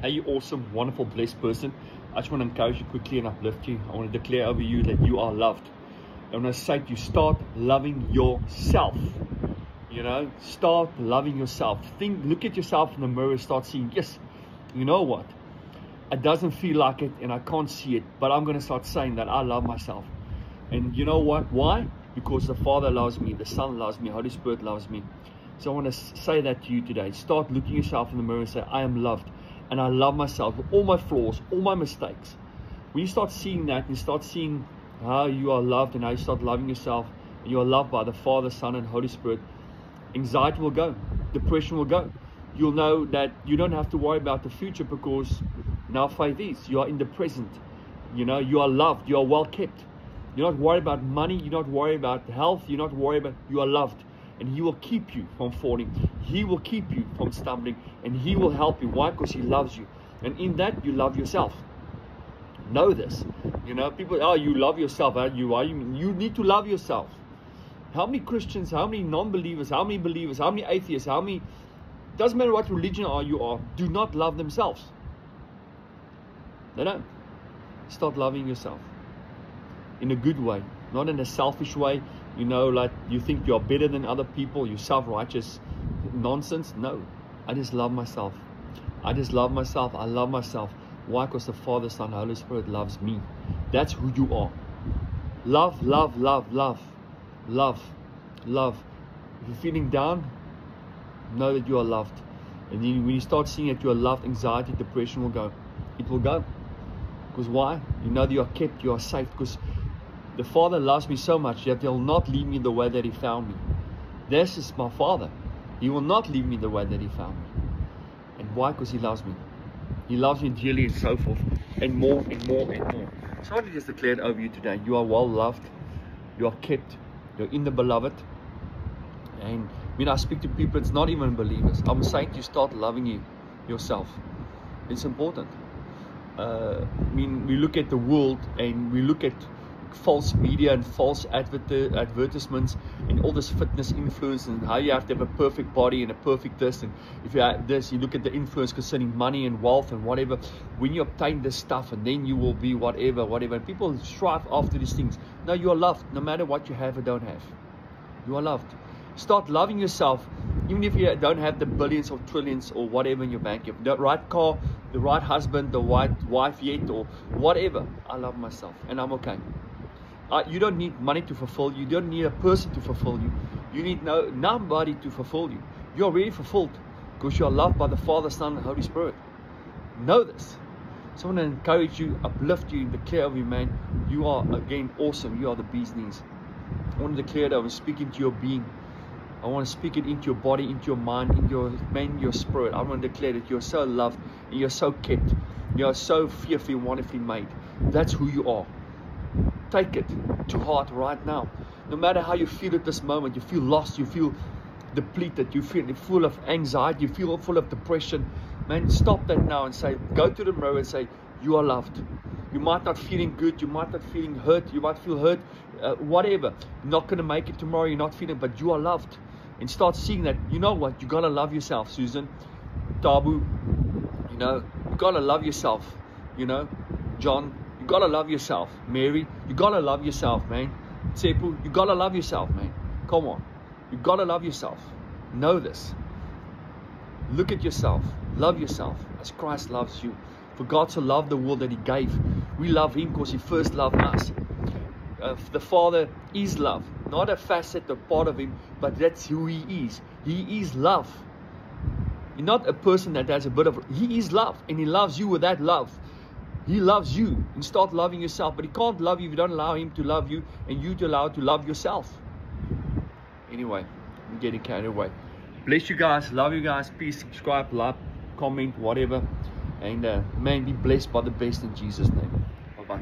Hey, you awesome, wonderful, blessed person. I just want to encourage you quickly and uplift you. I want to declare over you that you are loved. I want to say to you, start loving yourself. You know, start loving yourself. Look at yourself in the mirror, start seeing, yes, you know what? It doesn't feel like it and I can't see it, but I'm going to start saying that I love myself. And you know what? Why? Because the Father loves me, the Son loves me, Holy Spirit loves me. So I want to say that to you today. Start looking yourself in the mirror and say, I am loved. And I love myself with all my flaws, all my mistakes. When you start seeing that and you start seeing how you are loved and how you start loving yourself, and you are loved by the Father, Son, and Holy Spirit, anxiety will go, depression will go. You'll know that you don't have to worry about the future because now faith is. You are in the present. You know, you are loved, you are well kept. You're not worried about money, you're not worried about health, you're not worried about, you are loved. And He will keep you from falling. He will keep you from stumbling. And He will help you. Why? Because He loves you. And in that, you love yourself. Know this. You know, people, oh, you love yourself. You need to love yourself. How many Christians, how many non-believers, how many believers, how many atheists, how many, doesn't matter what religion you are, do not love themselves. They don't. Start loving yourself. In a good way. Not in a selfish way. You know, like you think you're better than other people, you're self-righteous nonsense. No, I just love myself. I just love myself. I love myself. Why? Because the Father, Son, Holy Spirit loves me. That's who you are. Love, love, love, love, love, love. If you're feeling down, know that you are loved. And then when you start seeing that you are loved, anxiety, depression will go. It will go. Because why? You know that you are kept, you are safe. Because the Father loves me so much that He'll not leave me the way that He found me. This is my Father. He will not leave me the way that He found me. And why? Because He loves me. He loves me dearly and so forth. And more and more and more. So I want to just declare it over you today. You are well loved. You are kept. You're in the beloved. And when I speak to people, it's not even believers. I'm saying to start loving yourself. It's important. I mean, we look at the world and we look at false media and false advertisements and all this fitness influence and how you have to have a perfect body and a perfect this, and if you have this, you look at the influence concerning money and wealth and whatever. When you obtain this stuff and then you will be whatever, and people strive after these things. No, you are loved no matter what you have or don't have. You are loved. Start loving yourself. Even if you don't have the billions or trillions or whatever in your bank, you have the right car, the right husband, the right wife yet, or whatever. I love myself and I'm okay. You don't need money to fulfill you. You don't need a person to fulfill you. You need nobody to fulfill you. You're already fulfilled because you are loved by the Father, Son, and Holy Spirit. Know this. So I want to encourage you, uplift you, and declare over you, man, you are again awesome. You are the bee's knees. I want to declare that I was speaking to your being. I want to speak it into your body, into your mind, in your spirit. I want to declare that you're so loved and you're so kept. You are so fearfully and wonderfully made. That's who you are. Take it to heart right now. No matter how you feel at this moment, you feel lost, you feel depleted, you feel full of anxiety, you feel full of depression. Man, stop that now and say, go to the mirror and say, you are loved. You might not feeling good, you might not feeling hurt, you might feel hurt, whatever. You're not going to make it tomorrow, you're not feeling, but you are loved. And start seeing that, you know what, you got to love yourself, Susan, Tabu, you know, you got to love yourself, you know, John, you got to love yourself, Mary, you got to love yourself, man, Tsepu, you got to love yourself, man, come on, you got to love yourself, know this, look at yourself, love yourself as Christ loves you. For God so loved the world that He gave. We love Him because He first loved us. The Father is love, not a facet or part of Him, but that's who He is. He is love. He's not a person that has a bit of, He is love, and He loves you with that love. He loves you, and start loving yourself. But He can't love you if you don't allow Him to love you, and you to allow to love yourself. Anyway, I'm getting carried away. Bless you guys, love you guys. Please subscribe, like, comment, whatever. And man, be blessed by the best in Jesus' name. Bye-bye.